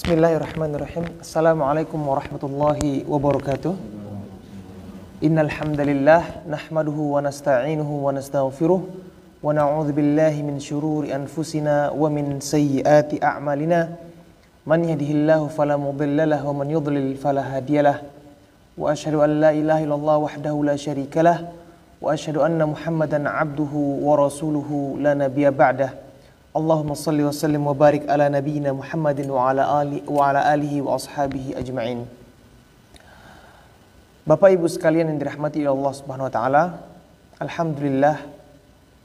Bismillahirrahmanirrahim. Assalamualaikum warahmatullahi wabarakatuh. Innal hamdalillah nahmaduhu wa nasta'inuhu wa nastaghfiruh wa na'udzu billahi min syururi anfusina wa min sayyiati a'malina. Man yahdihillahu fala mudilla lahu wa man yudlil fala hadiyalah. Wa asyhadu an la ilaha illallah wahdahu la syarikalah wa asyhadu anna Muhammadan 'abduhu wa rasuluhu la nabiyya ba'dah. Allahumma salli wa sallim wa barik ala nabiyyina Muhammadin wa ala alihi wa ashabihi ajma'in. Bapak Ibu sekalian yang dirahmati Allah Subhanahu wa taala, alhamdulillah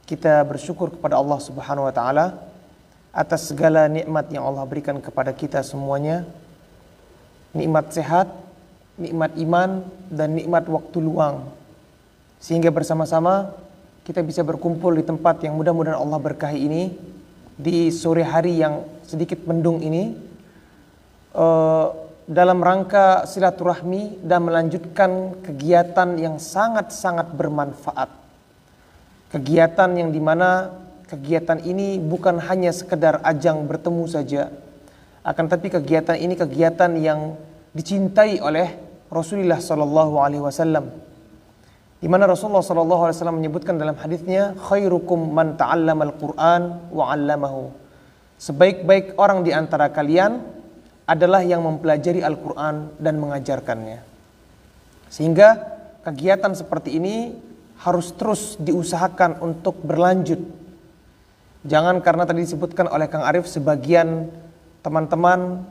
kita bersyukur kepada Allah Subhanahu wa taala atas segala nikmat yang Allah berikan kepada kita semuanya. Nikmat sehat, nikmat iman, dan nikmat waktu luang. Sehingga bersama-sama kita bisa berkumpul di tempat yang mudah-mudahan Allah berkahi ini, di sore hari yang sedikit mendung ini, dalam rangka silaturahmi dan melanjutkan kegiatan yang sangat-sangat bermanfaat. Kegiatan yang dimana kegiatan ini bukan hanya sekedar ajang bertemu saja, akan tapi kegiatan ini kegiatan yang dicintai oleh Rasulullah Sallallahu Alaihi Wasallam, di mana Rasulullah Sallallahu Alaihi Wasallam menyebutkan dalam hadisnya, khairukum man ta'allamal Qur'an wa 'allamahu. Sebaik-baik orang di antara kalian adalah yang mempelajari Al-Qur'an dan mengajarkannya. Sehingga kegiatan seperti ini harus terus diusahakan untuk berlanjut. Jangan karena tadi disebutkan oleh Kang Arif, sebagian teman-teman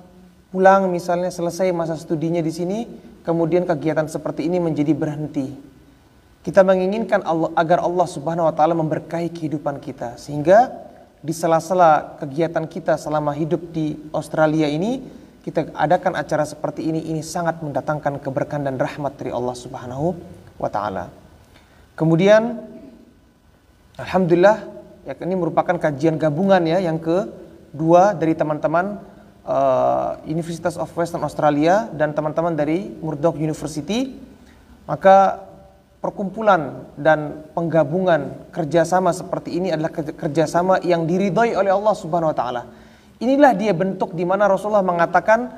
pulang misalnya selesai masa studinya di sini, kemudian kegiatan seperti ini menjadi berhenti. Kita menginginkan agar Allah Subhanahu wa taala memberkahi kehidupan kita, sehingga di sela-sela kegiatan kita selama hidup di Australia ini, kita adakan acara seperti ini sangat mendatangkan keberkahan dan rahmat dari Allah Subhanahu wa taala. Kemudian alhamdulillah, ya, ini merupakan kajian gabungan ya yang kedua dari teman-teman University of Western Australia dan teman-teman dari Murdoch University. Maka perkumpulan dan penggabungan kerjasama seperti ini adalah kerjasama yang diridhoi oleh Allah Subhanahu wa taala. Inilah dia bentuk di mana Rasulullah mengatakan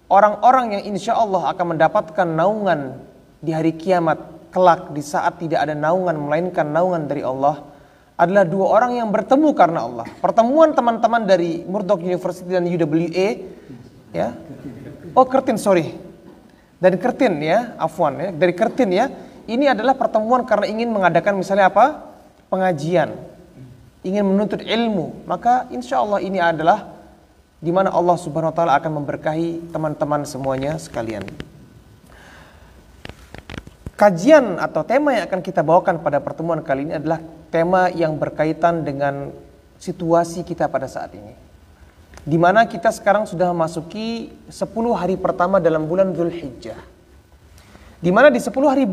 orang-orang yang insya Allah akan mendapatkan naungan di hari kiamat kelak, di saat tidak ada naungan melainkan naungan dari Allah, adalah dua orang yang bertemu karena Allah. Pertemuan teman-teman dari Murdoch University dan UWA, ya, dari Kertin ya. Ini adalah pertemuan karena ingin mengadakan misalnya apa? Pengajian. Ingin menuntut ilmu. Maka insya Allah ini adalah di mana Allah Subhanahu wa taala akan memberkahi teman-teman semuanya sekalian. Kajian atau tema yang akan kita bawakan pada pertemuan kali ini adalah tema yang berkaitan dengan situasi kita pada saat ini. Di mana kita sekarang sudah memasuki 10 hari pertama dalam bulan Dzulhijjah. Di mana di 10 hari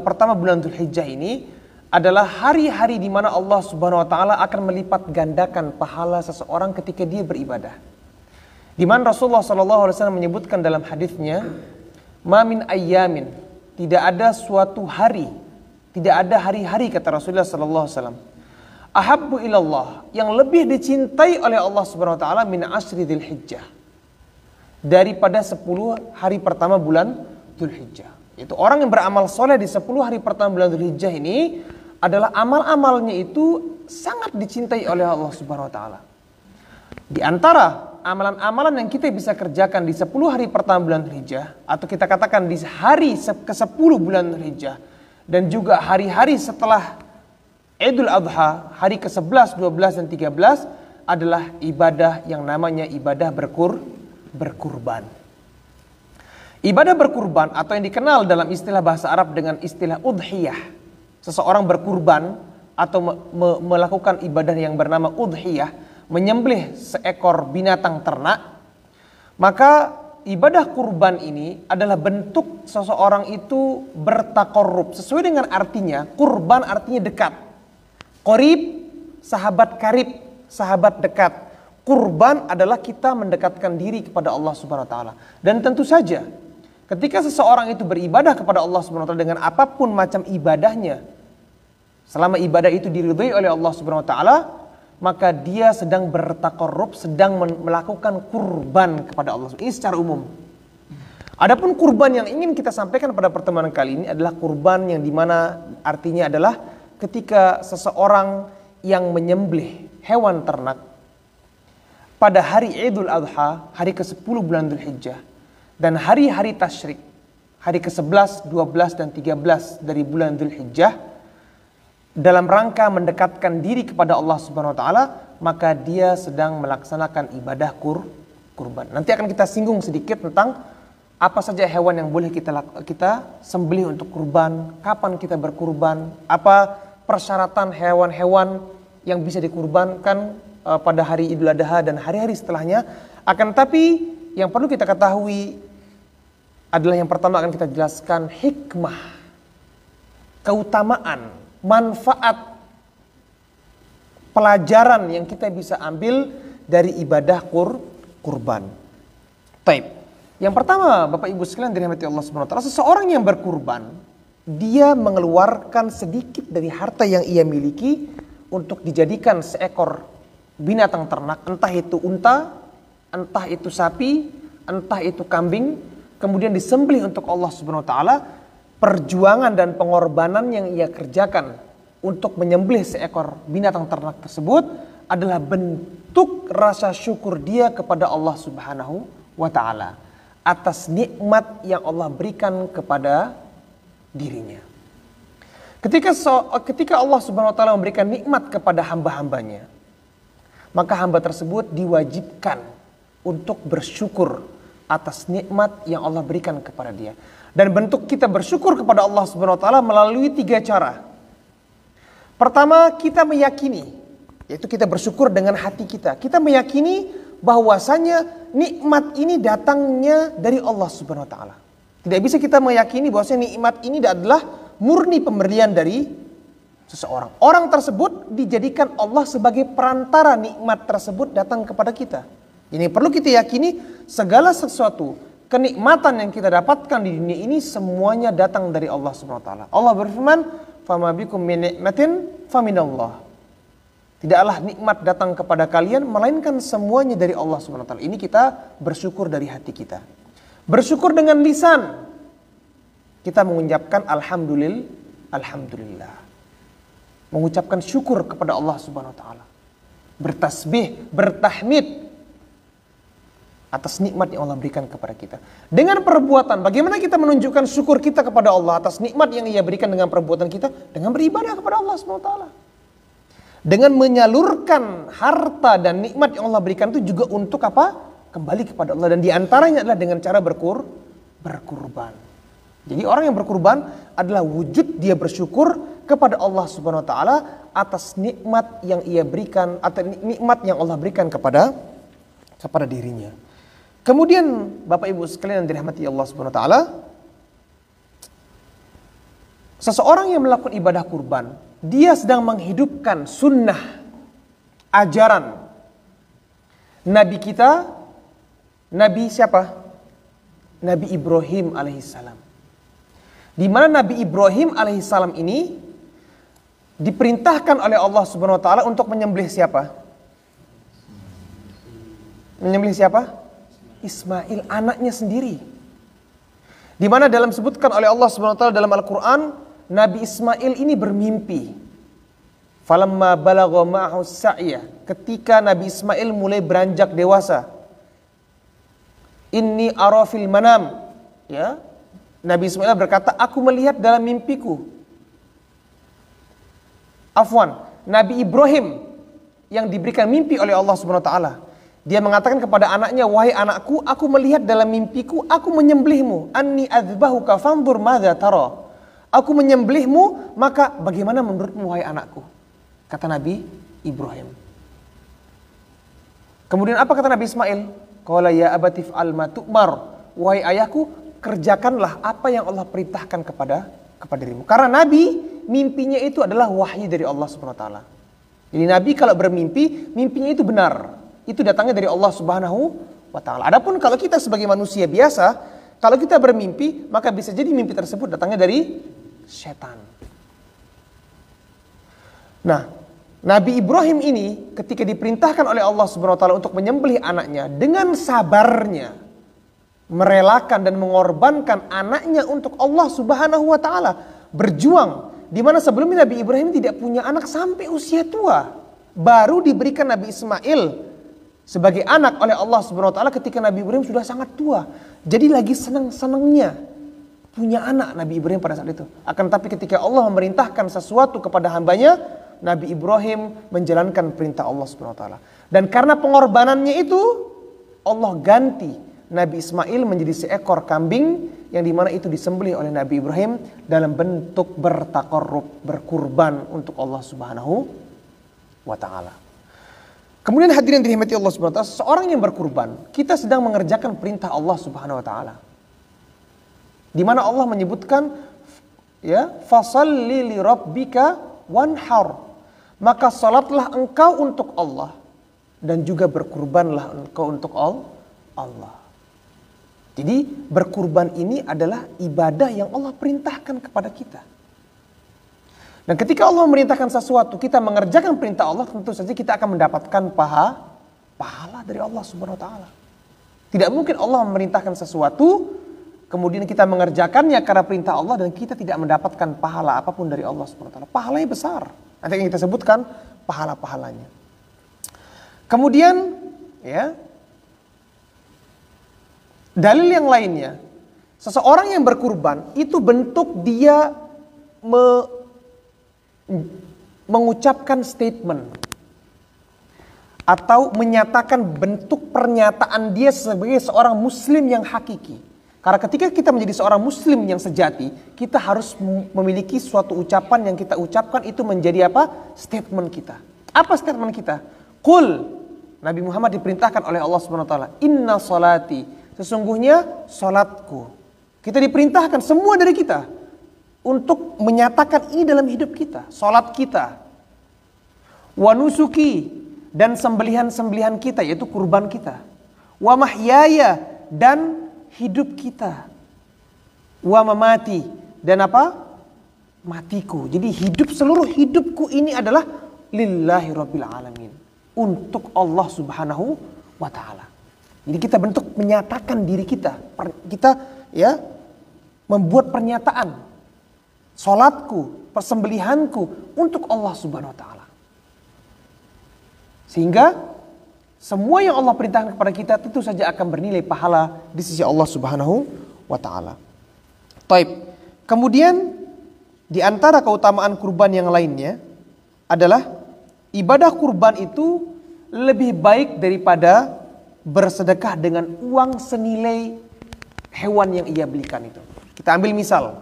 pertama bulan Dzulhijjah ini adalah hari-hari di mana Allah Subhanahu wa taala akan melipat gandakan pahala seseorang ketika dia beribadah. Di mana Rasulullah sallallahu alaihi wasallam menyebutkan dalam hadisnya, "Ma min ayyamin", tidak ada suatu hari, tidak ada hari-hari kata Rasulullah sallallahu alaihi wasallam, "ahabbu ilallah", yang lebih dicintai oleh Allah Subhanahu wa taala min asyri Dzulhijjah, daripada 10 hari pertama bulan Dzulhijjah. Itu orang yang beramal soleh di 10 hari pertama bulan Dzulhijjah ini adalah amal-amalnya itu sangat dicintai oleh Allah Subhanahu wa taala. Di antara amalan-amalan yang kita bisa kerjakan di 10 hari pertama bulan Dzulhijjah, atau kita katakan di hari ke-10 bulan Dzulhijjah, dan juga hari-hari setelah Idul Adha, hari ke-11, 12 dan 13 adalah ibadah yang namanya ibadah berkurban. Ibadah berkurban atau yang dikenal dalam istilah bahasa Arab dengan istilah udhiyah. Seseorang berkurban atau melakukan ibadah yang bernama udhiyah, menyembelih seekor binatang ternak. Maka ibadah kurban ini adalah bentuk seseorang itu bertaqarrub. Sesuai dengan artinya, kurban artinya dekat. Qarib, sahabat karib, sahabat dekat. Kurban adalah kita mendekatkan diri kepada Allah Subhanahu wa taala. Dan tentu saja ketika seseorang itu beribadah kepada Allah Subhanahu wa taala dengan apapun macam ibadahnya, selama ibadah itu diridhai oleh Allah Subhanahu wa taala, maka dia sedang bertakarrub, sedang melakukan kurban kepada Allah. Ini secara umum. Adapun kurban yang ingin kita sampaikan pada pertemuan kali ini adalah kurban yang dimana artinya adalah ketika seseorang yang menyembelih hewan ternak pada hari Idul Adha, hari ke-10 bulan Dzulhijjah, dan hari-hari tasyrik, hari ke-11, 12, dan 13 dari bulan Dzulhijjah, dalam rangka mendekatkan diri kepada Allah Subhanahu wa taala, maka dia sedang melaksanakan ibadah kurban. Nanti akan kita singgung sedikit tentang apa saja hewan yang boleh kita sembelih untuk kurban, kapan kita berkurban, apa persyaratan hewan-hewan yang bisa dikurbankan pada hari Idul Adha dan hari-hari setelahnya. Akan tapi yang perlu kita ketahui adalah yang pertama akan kita jelaskan hikmah, keutamaan, manfaat, pelajaran yang kita bisa ambil dari ibadah kurban. Taib. Yang pertama, Bapak Ibu sekalian dirahmati Allah Subhanahu wa taala, seseorang yang berkurban, dia mengeluarkan sedikit dari harta yang ia miliki untuk dijadikan seekor binatang ternak, entah itu unta, entah itu sapi, entah itu kambing, kemudian disembelih untuk Allah Subhanahu wa taala. Perjuangan dan pengorbanan yang ia kerjakan untuk menyembelih seekor binatang ternak tersebut adalah bentuk rasa syukur dia kepada Allah Subhanahu wa taala atas nikmat yang Allah berikan kepada dirinya. Ketika Allah Subhanahu wa taala memberikan nikmat kepada hamba-hambanya, maka hamba tersebut diwajibkan untuk bersyukur atas nikmat yang Allah berikan kepada dia. Dan bentuk kita bersyukur kepada Allah Subhanahu wa taala melalui 3 cara. Pertama, kita meyakini, yaitu kita bersyukur dengan hati kita. Kita meyakini bahwasanya nikmat ini datangnya dari Allah Subhanahu wa taala. Tidak bisa kita meyakini bahwasanya nikmat ini adalah murni pemberian dari seseorang. Orang tersebut dijadikan Allah sebagai perantara nikmat tersebut datang kepada kita. Ini perlu kita yakini, segala sesuatu kenikmatan yang kita dapatkan di dunia ini semuanya datang dari Allah Subhanahu wa taala. Allah berfirman, "Fama bikum min ni'matin faminallah." Tidaklah nikmat datang kepada kalian melainkan semuanya dari Allah Subhanahu wa taala. Ini kita bersyukur dari hati kita. Bersyukur dengan lisan. Kita mengucapkan alhamdulillah. Mengucapkan syukur kepada Allah Subhanahu wa taala. Bertasbih, bertahmid atas nikmat yang Allah berikan kepada kita. Dengan perbuatan, bagaimana kita menunjukkan syukur kita kepada Allah atas nikmat yang Ia berikan dengan perbuatan kita? Dengan beribadah kepada Allah Subhanahu wa taala. Dengan menyalurkan harta dan nikmat yang Allah berikan itu juga untuk apa? Kembali kepada Allah. Dan diantaranya adalah dengan cara berkurban. Jadi orang yang berkurban adalah wujud dia bersyukur kepada Allah Subhanahu wa taala atas nikmat yang ia berikan, atau nikmat yang Allah berikan kepada dirinya. Kemudian Bapak Ibu sekalian yang dirahmati Allah Subhanahu wa taala, seseorang yang melakukan ibadah kurban, dia sedang menghidupkan sunnah, ajaran Nabi kita, Nabi siapa? Nabi Ibrahim alaihissalam. Di mana Nabi Ibrahim alaihissalam ini diperintahkan oleh Allah Subhanahu wa taala untuk menyembelih siapa? Menyembelih siapa? Ismail, anaknya sendiri. Di mana dalam sebutkan oleh Allah Subhanahu wa taala dalam Al-Qur'an, Nabi Ismail ini bermimpi. Falamma balagha ma'ahu sa'ya, ketika Nabi Ismail mulai beranjak dewasa. Inni ara fil manam, ya. Nabi Ismail berkata, aku melihat dalam mimpiku. Afwan, Nabi Ibrahim yang diberikan mimpi oleh Allah Subhanahu wa taala. Dia mengatakan kepada anaknya, wahai anakku, aku melihat dalam mimpiku, aku menyembelihmu. Anni adzbahuka fanzur madza tara. Aku menyembelihmu, maka bagaimana menurutmu wahai anakku? Kata Nabi Ibrahim. Kemudian apa kata Nabi Ismail? Qala ya abati fa'al ma tu'mar. Wahai ayahku, kerjakanlah apa yang Allah perintahkan kepada dirimu. Karena Nabi, mimpinya itu adalah wahyu dari Allah Subhanahu wa taala. Jadi Nabi kalau bermimpi, mimpinya itu benar. Itu datangnya dari Allah Subhanahu wa taala. Adapun kalau kita sebagai manusia biasa, kalau kita bermimpi, maka bisa jadi mimpi tersebut datangnya dari setan. Nah, Nabi Ibrahim ini ketika diperintahkan oleh Allah Subhanahu wa taala untuk menyembelih anaknya, dengan sabarnya merelakan dan mengorbankan anaknya untuk Allah Subhanahu wa taala, berjuang di mana sebelumnya Nabi Ibrahim tidak punya anak sampai usia tua. Baru diberikan Nabi Ismail sebagai anak oleh Allah Subhanahu wa taala ketika Nabi Ibrahim sudah sangat tua. Jadi lagi senang-senangnya punya anak Nabi Ibrahim pada saat itu. Akan tapi ketika Allah memerintahkan sesuatu kepada hambanya, Nabi Ibrahim menjalankan perintah Allah Subhanahu wa taala. Dan karena pengorbanannya itu, Allah ganti Nabi Ismail menjadi seekor kambing yang dimana itu disembelih oleh Nabi Ibrahim dalam bentuk bertakarrub, berkurban untuk Allah Subhanahu wa taala. Kemudian hadirin dirahmati Allah Subhanahu wa taala, seorang yang berkurban, kita sedang mengerjakan perintah Allah Subhanahu wa taala. Di mana Allah menyebutkan ya, fasalli li rabbika wanhar. Maka salatlah engkau untuk Allah dan juga berkurbanlah engkau untuk Allah. Jadi berkurban ini adalah ibadah yang Allah perintahkan kepada kita. Dan ketika Allah memerintahkan sesuatu, kita mengerjakan perintah Allah, tentu saja kita akan mendapatkan pahala dari Allah Subhanahu wa taala. Tidak mungkin Allah memerintahkan sesuatu kemudian kita mengerjakannya karena perintah Allah dan kita tidak mendapatkan pahala apapun dari Allah Subhanahu wa taala. Pahalanya besar. Nanti yang kita sebutkan pahala-pahalanya. Kemudian ya, dalil yang lainnya, seseorang yang berkurban itu bentuk dia mengucapkan statement atau menyatakan bentuk pernyataan dia sebagai seorang muslim yang hakiki. Karena ketika kita menjadi seorang muslim yang sejati, kita harus memiliki suatu ucapan yang kita ucapkan itu menjadi apa? Statement kita. Apa statement kita? Qul, Nabi Muhammad diperintahkan oleh Allah Subhanahu wa taala, inna salati, sesungguhnya salatku. Kita diperintahkan semua dari kita untuk menyatakan ini dalam hidup kita, salat kita. Wa nusuki, dan sembelihan-sembelihan kita yaitu kurban kita. Wa mahyaya, dan hidup kita. Wa mamati, dan apa? Matiku. Jadi seluruh hidupku ini adalah lillahi rabbil alamin, untuk Allah Subhanahu wa taala. Jadi kita bentuk menyatakan diri kita. Kita ya membuat pernyataan. Salatku, persembelihanku untuk Allah Subhanahu wa taala. Sehingga semua yang Allah perintahkan kepada kita tentu saja akan bernilai pahala di sisi Allah Subhanahu wa taala. Taib. Kemudian di antara keutamaan kurban yang lainnya adalah ibadah kurban itu lebih baik daripada bersedekah dengan uang senilai hewan yang ia belikan itu. Kita ambil misal.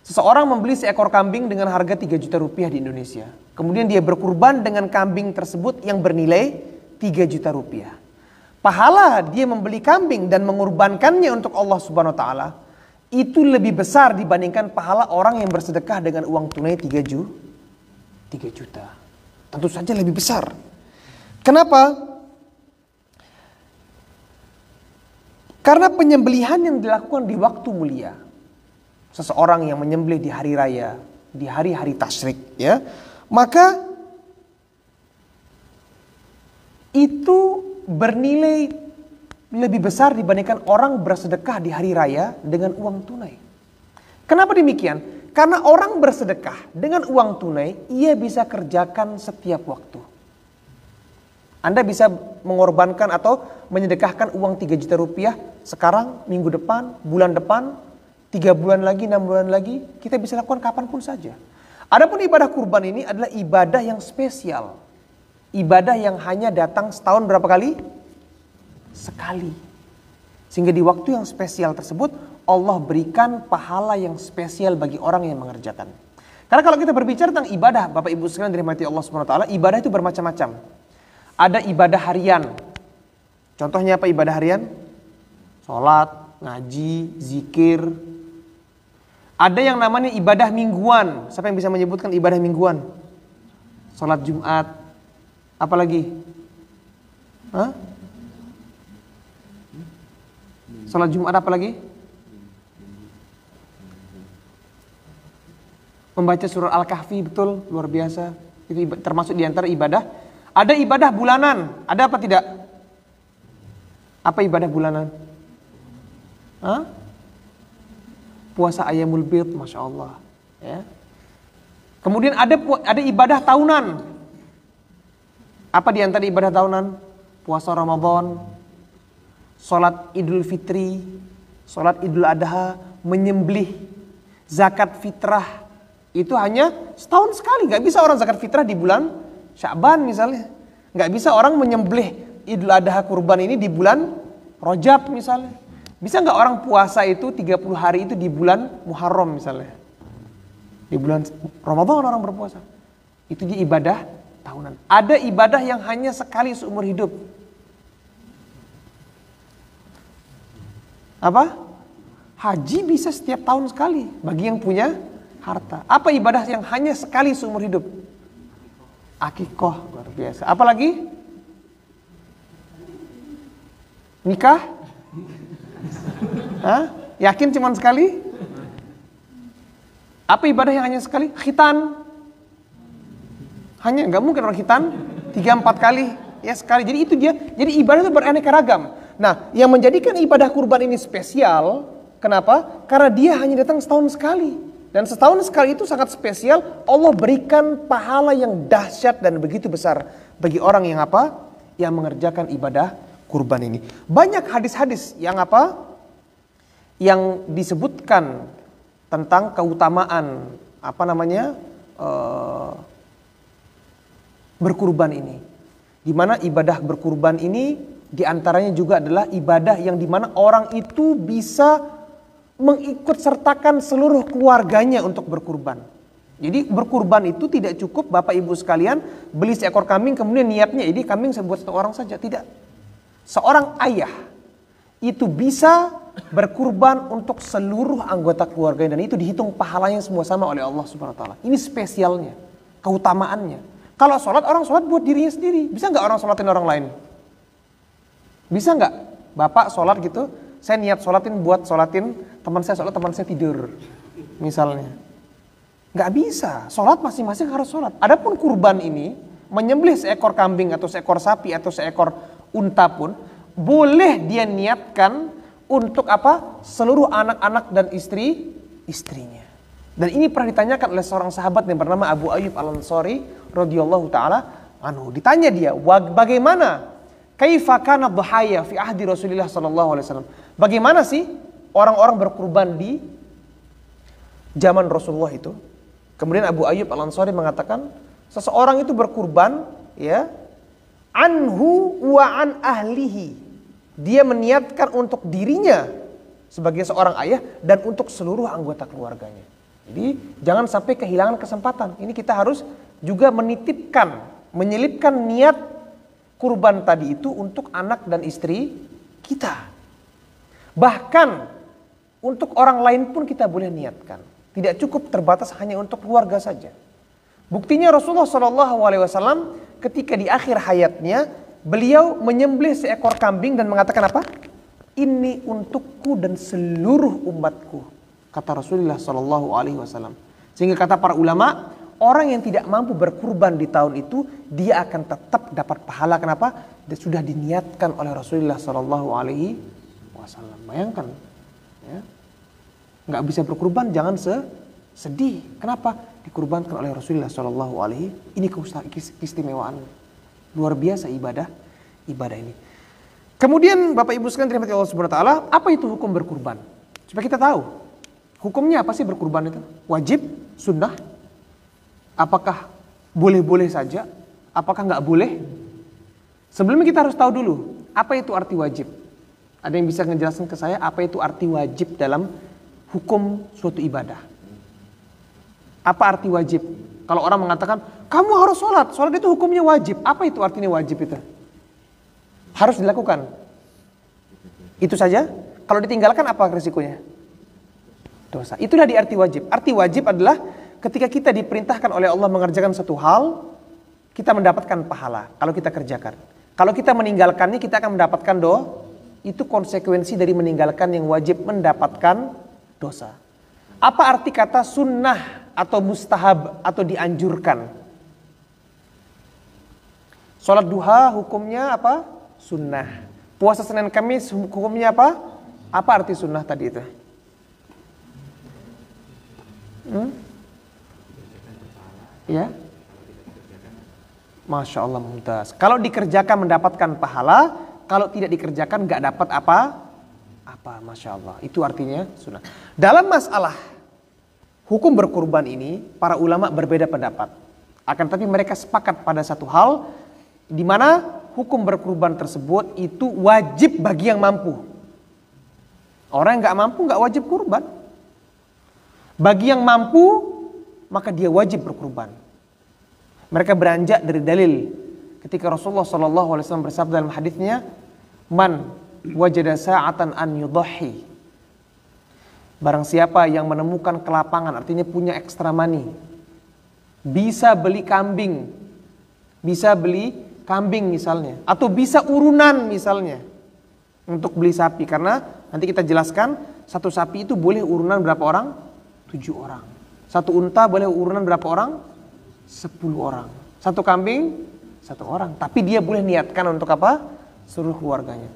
Seseorang membeli seekor kambing dengan harga 3 juta rupiah di Indonesia. Kemudian dia berkurban dengan kambing tersebut yang bernilai 3 juta rupiah. Pahala dia membeli kambing dan mengorbankannya untuk Allah Subhanahu wa taala itu lebih besar dibandingkan pahala orang yang bersedekah dengan uang tunai 3 juta. Tentu saja lebih besar. Kenapa? Karena penyembelihan yang dilakukan di waktu mulia. Seseorang yang menyembelih di hari raya, di hari-hari tasyrik, ya, maka itu bernilai lebih besar dibandingkan orang bersedekah di hari raya dengan uang tunai. Kenapa demikian? Karena orang bersedekah dengan uang tunai, ia bisa kerjakan setiap waktu. Anda bisa mengorbankan atau menyedekahkan uang 3 juta rupiah sekarang, minggu depan, bulan depan, 3 bulan lagi, 6 bulan lagi, kita bisa lakukan kapanpun saja. Adapun ibadah kurban ini adalah ibadah yang spesial. Ibadah yang hanya datang setahun berapa kali? Sekali. Sehingga di waktu yang spesial tersebut, Allah berikan pahala yang spesial bagi orang yang mengerjakan. Karena kalau kita berbicara tentang ibadah, Bapak Ibu sekalian dirahmati Allah Subhanahu wa taala, ibadah itu bermacam-macam. Ada ibadah harian. Contohnya apa ibadah harian? Salat, ngaji, zikir. Ada yang namanya ibadah mingguan. Siapa yang bisa menyebutkan ibadah mingguan? Salat Jumat. Apa lagi? Hah? Salat Jumat apa lagi? Membaca surah Al-Kahfi, betul, luar biasa. Itu termasuk di antara ibadah. Ada ibadah bulanan, ada apa tidak? Apa ibadah bulanan? Hah? Puasa Ayyamul Bid, Masya Allah. Ya. Kemudian ada ibadah tahunan. Apa di antara ibadah tahunan? Puasa Ramadan, sholat Idul Fitri, sholat Idul Adha, menyembelih, zakat fitrah. Itu hanya setahun sekali. Gak bisa orang zakat fitrah di bulan Sya'ban misalnya. Gak bisa orang menyembelih Idul Adha kurban ini di bulan Rajab misalnya. Bisa gak orang puasa itu 30 hari itu di bulan Muharram misalnya. Di bulan Ramadan orang berpuasa. Itu dia ibadah tahunan. Ada ibadah yang hanya sekali seumur hidup. Apa? Haji bisa setiap tahun sekali bagi yang punya harta. Apa ibadah yang hanya sekali seumur hidup? Akikoh, luar biasa. Apa lagi? Nikah? Hah? Yakin cuma sekali? Apa ibadah yang hanya sekali? Khitan. Hanya nggak mungkin orang khitan 3-4 kali, ya sekali. Jadi itu dia. Jadi ibadah itu beraneka ragam. Nah, yang menjadikan ibadah kurban ini spesial, kenapa? Karena dia hanya datang setahun sekali. Dan setahun sekali itu sangat spesial. Allah berikan pahala yang dahsyat dan begitu besar bagi orang yang apa? Yang mengerjakan ibadah kurban ini. Banyak hadis-hadis yang apa? Yang disebutkan tentang keutamaan apa namanya? Berkurban ini. Di mana ibadah berkurban ini diantaranya juga adalah ibadah yang dimana orang itu bisa mengikut sertakan seluruh keluarganya untuk berkurban. Jadi berkurban itu tidak cukup Bapak Ibu sekalian beli seekor kambing kemudian niatnya ini kambing saya buat satu orang saja. Tidak. Seorang ayah itu bisa berkurban untuk seluruh anggota keluarganya dan itu dihitung pahalanya semua sama oleh Allah Subhanahu wa taala. Ini spesialnya, keutamaannya. Kalau sholat orang sholat buat dirinya sendiri. Bisa nggak orang sholatin orang lain? Bisa nggak? Bapak sholat gitu, saya niat sholatin buat sholatin teman saya sholat, teman saya tidur. Misalnya. Nggak bisa. Sholat masing-masing harus sholat. Adapun kurban ini, menyembelih seekor kambing atau seekor sapi atau seekor unta pun, boleh dia niatkan untuk apa? Seluruh anak-anak dan istrinya. Dan ini pernah ditanyakan oleh seorang sahabat yang bernama Abu Ayyub Al-Ansari radhiyallahu taala anhu. Ditanya dia, bagaimana kaifa kana dhahaya fi ahdi Rasulillah sallallahu alaihi wasallam? Bagaimana sih orang-orang berkurban di zaman Rasulullah itu? Kemudian Abu Ayyub Al-Ansari mengatakan, seseorang itu berkurban ya anhu wa an ahlihi. Dia meniatkan untuk dirinya sebagai seorang ayah dan untuk seluruh anggota keluarganya. Jadi jangan sampai kehilangan kesempatan. Ini kita harus juga menitipkan, menyelipkan niat kurban tadi itu untuk anak dan istri kita. Bahkan untuk orang lain pun kita boleh niatkan. Tidak cukup terbatas hanya untuk keluarga saja. Buktinya Rasulullah SAW ketika di akhir hayatnya beliau menyembelih seekor kambing dan mengatakan apa? Ini untukku dan seluruh umatku. Kata Rasulullah SAW. Sehingga kata para ulama, orang yang tidak mampu berkurban di tahun itu, dia akan tetap dapat pahala. Kenapa? Dia sudah diniatkan oleh Rasulullah SAW. Bayangkan, ya. Nggak bisa berkurban, jangan sedih. Kenapa? Dikurbankan oleh Rasulullah SAW. Ini keistimewaan luar biasa ibadah ini. Kemudian Bapak Ibu sekalian dirahmati Allah Subhanahu wa taala, apa itu hukum berkurban? Supaya kita tahu. Hukumnya apa sih berkurban itu? Wajib? Sunnah? Apakah boleh-boleh saja? Apakah nggak boleh? Sebelumnya kita harus tahu dulu, apa itu arti wajib? Ada yang bisa menjelaskan ke saya apa itu arti wajib dalam hukum suatu ibadah? Apa arti wajib? Kalau orang mengatakan, kamu harus sholat itu hukumnya wajib. Apa itu artinya wajib itu? Harus dilakukan. Itu saja? Kalau ditinggalkan apa risikonya? Dosa. Itulah di arti wajib. Arti wajib adalah ketika kita diperintahkan oleh Allah mengerjakan satu hal, kita mendapatkan pahala kalau kita kerjakan. Kalau kita meninggalkannya, kita akan mendapatkan itu konsekuensi dari meninggalkan yang wajib, mendapatkan dosa. Apa arti kata sunnah atau mustahab atau dianjurkan? Sholat duha hukumnya apa? Sunnah. Puasa Senin Kamis hukumnya apa? Apa arti sunnah tadi itu? Ya. Masya Allah, mumtaz. Kalau dikerjakan mendapatkan pahala, kalau tidak dikerjakan nggak dapat apa? Masya Allah. Itu artinya sunnah. Dalam masalah hukum berkurban ini, para ulama berbeda pendapat. Akan tapi mereka sepakat pada satu hal, di mana hukum berkurban tersebut itu wajib bagi yang mampu. Orang yang nggak mampu nggak wajib kurban. Bagi yang mampu, maka dia wajib berkurban. Mereka beranjak dari dalil ketika Rasulullah SAW bersabda dalam hadisnya, man wajada sa'atan an yudhahi. Barang siapa yang menemukan kelapangan, artinya punya ekstra money, bisa beli kambing, misalnya, atau bisa urunan misalnya untuk beli sapi, karena nanti kita jelaskan satu sapi itu boleh urunan berapa orang? 7 orang. Satu unta boleh urunan berapa orang? 10 orang. Satu kambing 1 orang. Tapi dia boleh niatkan untuk apa? Seluruh keluarganya.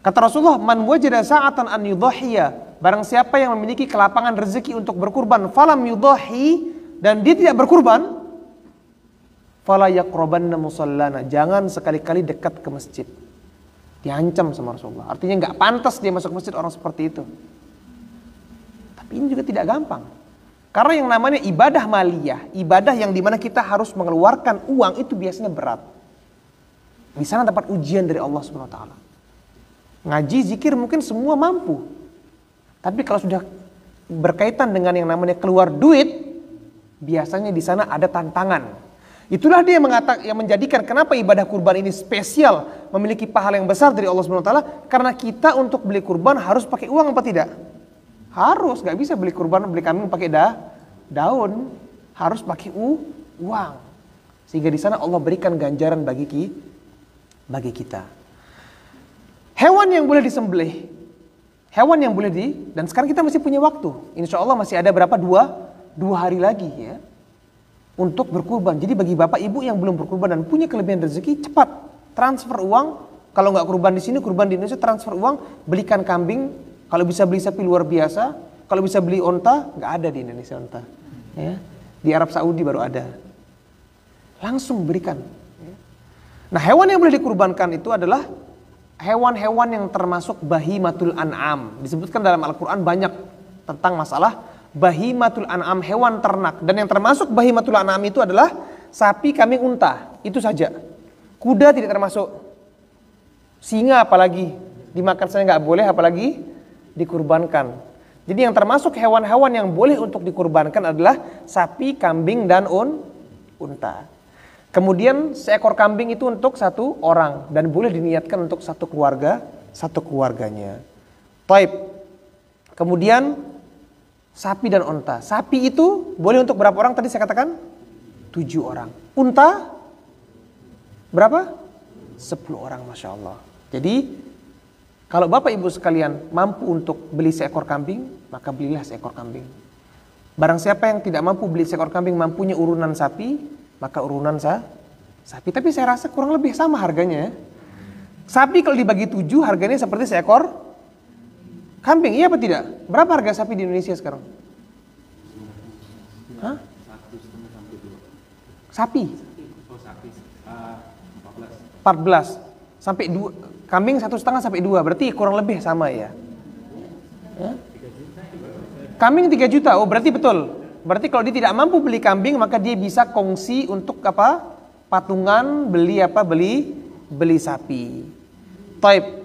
Kata Rasulullah, man wajada sa'atan an yudhahiya. Barang siapa yang memiliki kelapangan rezeki untuk berkurban, falam yudhahi, dan dia tidak berkurban, fala yaqrabanna musallana. Jangan sekali-kali dekat ke masjid. Diancam sama Rasulullah. Artinya nggak pantas dia masuk masjid orang seperti itu. Tapi ini juga tidak gampang. Karena yang namanya ibadah maliyah, ibadah yang dimana kita harus mengeluarkan uang, itu biasanya berat. Di sana dapat ujian dari Allah SWT. Ngaji, zikir mungkin semua mampu. Tapi kalau sudah berkaitan dengan yang namanya keluar duit, biasanya di sana ada tantangan. Itulah dia yang menjadikan kenapa ibadah kurban ini spesial, memiliki pahala yang besar dari Allah SWT. Karena kita untuk beli kurban harus pakai uang apa tidak? Harus, gak bisa beli kurban, beli kambing pakai daun, harus pakai uang. Sehingga di sana Allah berikan ganjaran bagi kita. Hewan yang boleh disembelih, dan sekarang kita masih punya waktu. Insya Allah masih ada berapa? Dua hari lagi ya, untuk berkurban. Jadi bagi bapak ibu yang belum berkurban dan punya kelebihan rezeki, cepat transfer uang. Kalau nggak kurban di sini, kurban di Indonesia, transfer uang, belikan kambing. Kalau bisa beli sapi luar biasa, kalau bisa beli onta, nggak ada di Indonesia onta. Ya. Di Arab Saudi baru ada. Langsung berikan. Nah, hewan yang boleh dikurbankan itu adalah hewan-hewan yang termasuk bahimatul an'am. Disebutkan dalam Al-Quran banyak tentang masalah bahimatul an'am, hewan ternak. Dan yang termasuk bahimatul an'am itu adalah sapi, kambing, unta. Itu saja. Kuda tidak termasuk. Singa apalagi. Dimakan saya nggak boleh, apalagi dikurbankan. Jadi yang termasuk hewan-hewan yang boleh untuk dikurbankan adalah sapi, kambing, dan unta. Kemudian seekor kambing itu untuk 1 orang dan boleh diniatkan untuk satu keluarganya. Taib. Kemudian sapi dan unta. Sapi itu boleh untuk berapa orang tadi saya katakan? 7 orang. Unta berapa? 10 orang, Masya Allah. Jadi kalau bapak ibu sekalian mampu untuk beli seekor kambing, maka belilah seekor kambing. Barang siapa yang tidak mampu beli seekor kambing, mampunya urunan sapi, maka urunan sapi. Tapi saya rasa kurang lebih sama harganya. Sapi kalau dibagi 7 harganya seperti seekor kambing, iya apa tidak? Berapa harga sapi di Indonesia sekarang? Hah? Sapi? 14 sampai 2. Kambing 1,5 sampai 2, berarti kurang lebih sama ya. Kambing 3 juta, oh berarti betul. Berarti kalau dia tidak mampu beli kambing, maka dia bisa kongsi untuk apa? Patungan, beli sapi. Taib.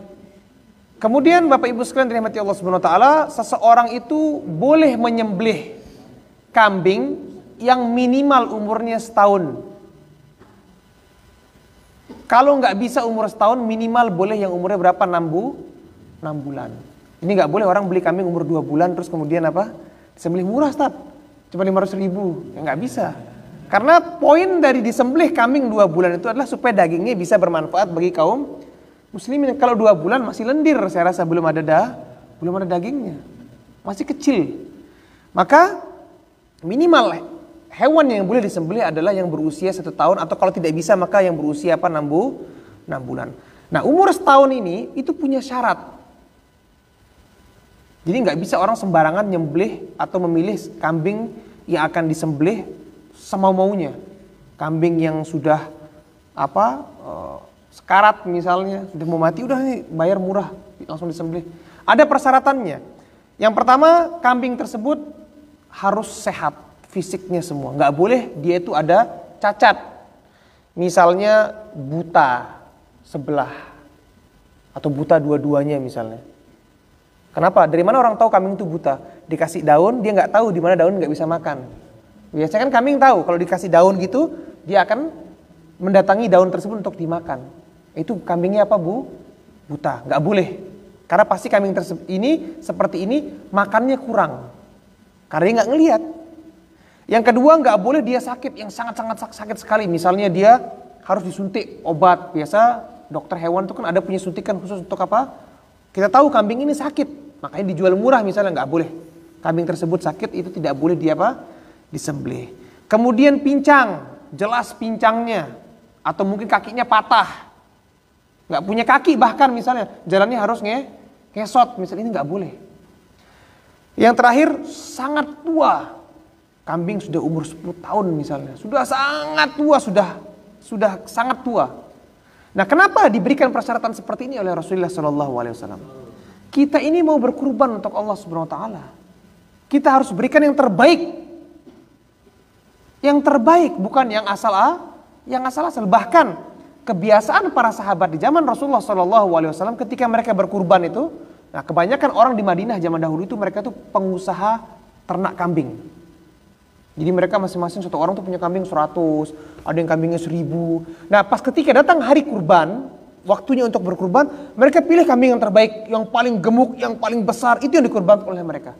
Kemudian Bapak Ibu sekalian dirahmati Allah Subhanahu wa taala, seseorang itu boleh menyembelih kambing yang minimal umurnya setahun. Kalau nggak bisa umur setahun, minimal boleh yang umurnya berapa? 6 bulan. Ini nggak boleh orang beli kambing umur 2 bulan terus kemudian apa? Disembelih murah, Ustaz. Cuma 500.000. Ya nggak bisa. Karena poin dari disembelih kambing 2 bulan itu adalah supaya dagingnya bisa bermanfaat bagi kaum muslimin. Kalau 2 bulan masih lendir, saya rasa belum ada dagingnya. Masih kecil. Maka minimal hewan yang boleh disembelih adalah yang berusia 1 tahun, atau kalau tidak bisa maka yang berusia 6 bulan. Nah, umur setahun ini itu punya syarat. Jadi nggak bisa orang sembarangan nyembelih atau memilih kambing yang akan disembelih semau-maunya. Kambing yang sudah sekarat misalnya, sudah mau mati, udah nih bayar murah langsung disembelih. Ada persyaratannya. Yang pertama, kambing tersebut harus sehat fisiknya semua. Nggak boleh dia itu ada cacat. Misalnya buta sebelah atau buta dua-duanya misalnya. Kenapa? Dari mana orang tahu kambing itu buta? Dikasih daun, dia nggak tahu di mana daun, nggak bisa makan. Biasanya kan kambing tahu kalau dikasih daun gitu, dia akan mendatangi daun tersebut untuk dimakan. Itu kambingnya apa, Bu? Buta, nggak boleh. Karena pasti kambing ini seperti ini makannya kurang. Karena dia nggak ngelihat. Yang kedua, nggak boleh dia sakit yang sangat-sangat sakit sekali. Misalnya dia harus disuntik obat. Biasa dokter hewan itu kan ada punya suntikan khusus untuk apa? Kita tahu kambing ini sakit, makanya dijual murah misalnya, nggak boleh. Kambing tersebut sakit itu tidak boleh disembelih. Kemudian pincang, jelas pincangnya, atau mungkin kakinya patah. Nggak punya kaki bahkan misalnya, jalannya harus ngesot misalnya, ini nggak boleh. Yang terakhir, sangat tua. Kambing sudah umur 10 tahun misalnya, sudah sangat tua, sudah sangat tua. Nah, kenapa diberikan persyaratan seperti ini oleh Rasulullah SAW? Kita ini mau berkurban untuk Allah Subhanahu Wa Taala. Kita harus berikan yang terbaik. Yang terbaik, bukan yang asal-asal. Bahkan kebiasaan para sahabat di zaman Rasulullah SAW ketika mereka berkurban itu, nah kebanyakan orang di Madinah zaman dahulu itu mereka tuh pengusaha ternak kambing. Jadi mereka masing-masing satu orang tuh punya kambing 100, ada yang kambingnya 1000. Nah, pas ketika datang hari kurban, waktunya untuk berkurban, mereka pilih kambing yang terbaik, yang paling gemuk, yang paling besar, itu yang dikurbankan oleh mereka.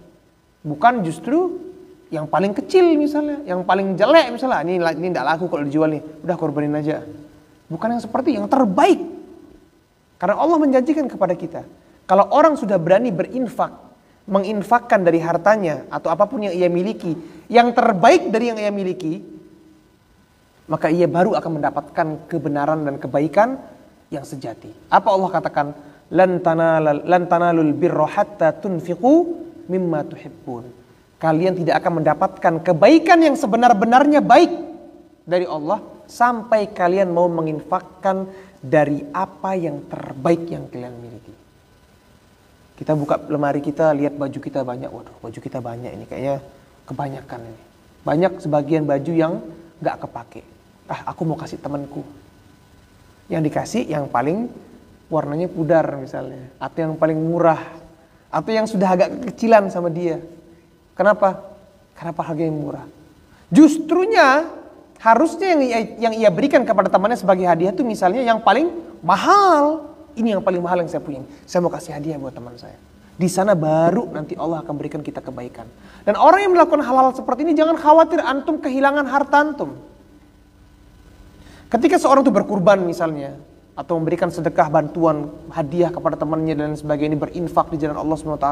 Bukan justru yang paling kecil misalnya, yang paling jelek misalnya, ini tidak laku kalau dijual nih, udah korbanin aja. Bukan yang seperti yang terbaik. Karena Allah menjanjikan kepada kita, kalau orang sudah berani berinfak, menginfakkan dari hartanya atau apapun yang ia miliki, yang terbaik dari yang ia miliki, maka ia baru akan mendapatkan kebenaran dan kebaikan yang sejati. Apa Allah katakan? Lan tanalul birra hatta tunfiqu mimma tuhibbun. Kalian tidak akan mendapatkan kebaikan yang sebenar-benarnya baik dari Allah sampai kalian mau menginfakkan dari apa yang terbaik yang kalian miliki. Kita buka lemari kita, lihat baju kita banyak. Waduh, baju kita banyak ini, kayaknya kebanyakan ini. Banyak sebagian baju yang gak kepake. Aku mau kasih temanku. Yang dikasih yang paling warnanya pudar misalnya, atau yang paling murah, atau yang sudah agak kekecilan sama dia. Kenapa? Karena harganya murah. Justrunya harusnya yang ia berikan kepada temannya sebagai hadiah itu misalnya yang paling mahal. Ini yang paling mahal yang saya punya. Saya mau kasih hadiah buat teman saya. Di sana baru nanti Allah akan berikan kita kebaikan. Dan orang yang melakukan hal-hal seperti ini, jangan khawatir antum kehilangan harta antum. Ketika seorang itu berkurban misalnya, atau memberikan sedekah, bantuan, hadiah kepada temannya dan sebagainya, berinfak di jalan Allah SWT,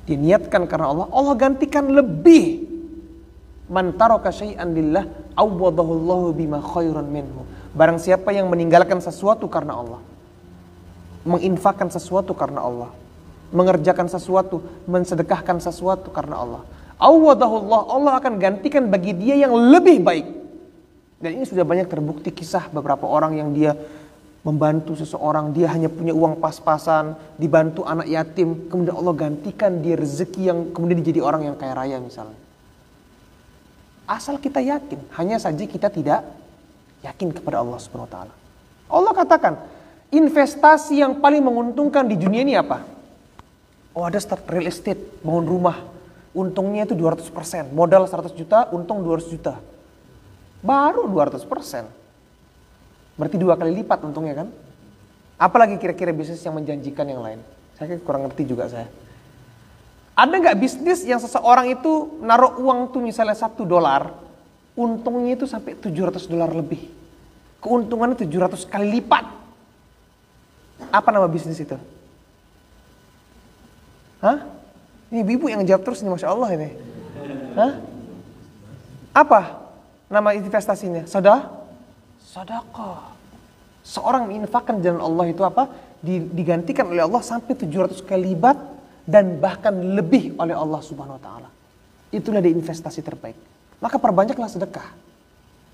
dia niatkan karena Allah, Allah gantikan lebih. Man taraka syai'an lillah awwadahu Allahu bima khairan minhu. Barang siapa yang meninggalkan sesuatu karena Allah, menginfakkan sesuatu karena Allah, mengerjakan sesuatu, mensedekahkan sesuatu karena Allah, awwadahullah, Allah akan gantikan bagi dia yang lebih baik. Dan ini sudah banyak terbukti kisah beberapa orang yang dia membantu seseorang, dia hanya punya uang pas-pasan, dibantu anak yatim, kemudian Allah gantikan dia rezeki yang kemudian dia jadi orang yang kaya raya misalnya. Asal kita yakin, hanya saja kita tidak yakin kepada Allah Subhanahu wa taala. Allah katakan, investasi yang paling menguntungkan di dunia ini apa? Oh, ada start real estate, bangun rumah. Untungnya itu 200%. Modal 100 juta, untung 200 juta. Baru 200%. Berarti 2 kali lipat untungnya kan? Apalagi kira-kira bisnis yang menjanjikan yang lain? Saya kurang ngerti juga saya. Ada nggak bisnis yang seseorang itu naruh uang tuh misalnya $1, untungnya itu sampai $700 lebih. Keuntungannya 700 kali lipat. Apa nama bisnis itu? Hah? Ini ibu yang jawab terus nih, Masya Allah ini. Hah? Apa nama investasinya? Sedekah. Seorang menginfakkan jalan Allah itu apa? Digantikan oleh Allah sampai 700 kali lipat dan bahkan lebih oleh Allah Subhanahu wa taala. Itulah di investasi terbaik. Maka perbanyaklah sedekah.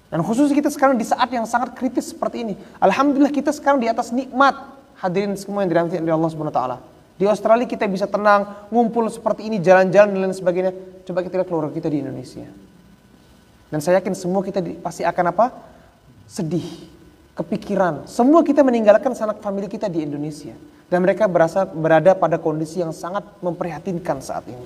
Dan khususnya kita sekarang di saat yang sangat kritis seperti ini. Alhamdulillah kita sekarang di atas nikmat. Hadirin semua yang dirahmati oleh Allah Subhanahu wa taala. Di Australia kita bisa tenang, ngumpul seperti ini, jalan-jalan dan lain sebagainya. Coba kita lihat keluarga kita di Indonesia. Dan saya yakin semua kita pasti akan apa? Sedih. Kepikiran, semua kita meninggalkan sanak famili kita di Indonesia dan mereka berada pada kondisi yang sangat memprihatinkan saat ini.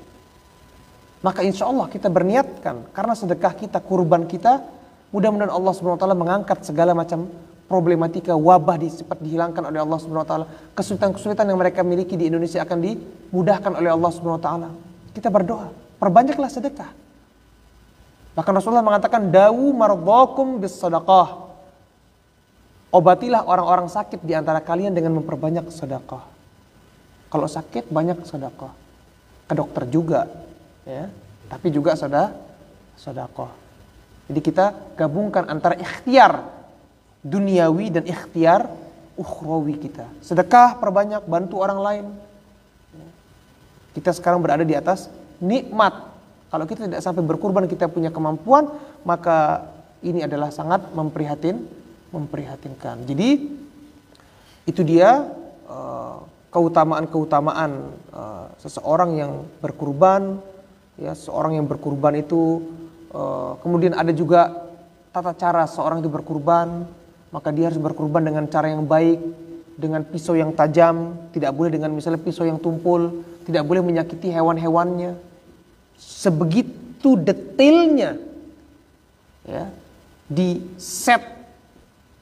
Maka insya Allah kita berniatkan karena sedekah kita, kurban kita, mudah-mudahan Allah Subhanahu Wa Taala mengangkat segala macam problematika wabah cepat dihilangkan oleh Allah Subhanahu Wa Taala. Kesulitan-kesulitan yang mereka miliki di Indonesia akan dimudahkan oleh Allah Subhanahu Wa Taala. Kita berdoa, perbanyaklah sedekah. Bahkan Rasulullah mengatakan, dawu mardakum bis sadaqah. Obatilah orang-orang sakit di antara kalian dengan memperbanyak sedekah. Kalau sakit banyak sedekah. Ke dokter juga, ya. Tapi juga sedekah. Jadi kita gabungkan antara ikhtiar duniawi dan ikhtiar ukhrawi kita. Sedekah perbanyak, bantu orang lain. Kita sekarang berada di atas nikmat. Kalau kita tidak sampai berkurban, kita punya kemampuan, maka ini adalah sangat memprihatinkan. Jadi itu dia keutamaan-keutamaan seseorang yang berkurban, ya, seorang yang berkurban itu kemudian ada juga tata cara seorang itu berkurban, maka dia harus berkurban dengan cara yang baik, dengan pisau yang tajam, tidak boleh dengan misalnya pisau yang tumpul, tidak boleh menyakiti hewan-hewannya. Sebegitu detailnya, ya, di set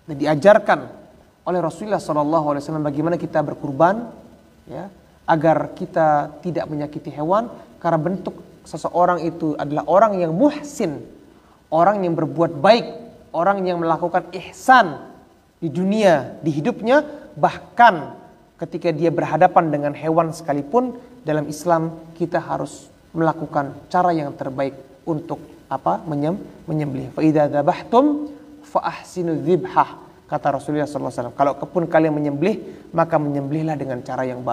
dan diajarkan oleh Rasulullah SAW bagaimana kita berkurban, ya, agar kita tidak menyakiti hewan, karena bentuk seseorang itu adalah orang yang muhsin, orang yang berbuat baik, orang yang melakukan ihsan di dunia, di hidupnya, bahkan ketika dia berhadapan dengan hewan sekalipun. Dalam Islam kita harus melakukan cara yang terbaik untuk apa? Menyembelih. Fa idza dzabhtum fa ahsinu dzibhah, kata Rasulullah SAW. Kalau pun kalian menyembelih, maka menyembelihlah dengan cara yang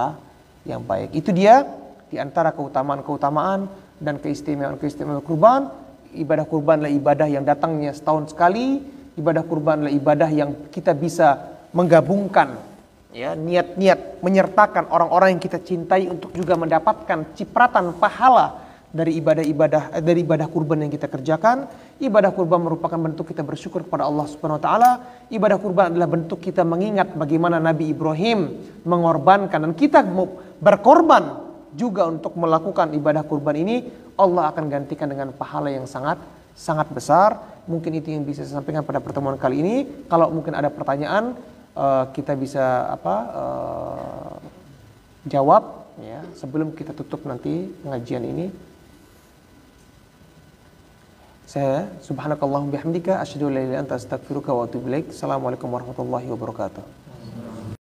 baik. Itu dia di antara keutamaan-keutamaan dan keistimewaan kurban. Ibadah kurban adalah ibadah yang datangnya setahun sekali. Ibadah kurban adalah ibadah yang kita bisa menggabungkan, ya, niat-niat menyertakan orang-orang yang kita cintai untuk juga mendapatkan cipratan pahala dari ibadah kurban yang kita kerjakan. Ibadah kurban merupakan bentuk kita bersyukur kepada Allah Subhanahu wa taala. Ibadah kurban adalah bentuk kita mengingat bagaimana Nabi Ibrahim mengorbankan, dan kita berkorban juga untuk melakukan ibadah kurban ini. Allah akan gantikan dengan pahala yang sangat besar. Mungkin itu yang bisa saya sampaikan pada pertemuan kali ini. Kalau mungkin ada pertanyaan, kita bisa jawab, ya, sebelum kita tutup nanti pengajian ini. Saya subhanakallahumma bihamdika asyhadu an la ilaha illa anta astaghfiruka wa atubu ilaik. Assalamualaikum warahmatullahi wabarakatuh.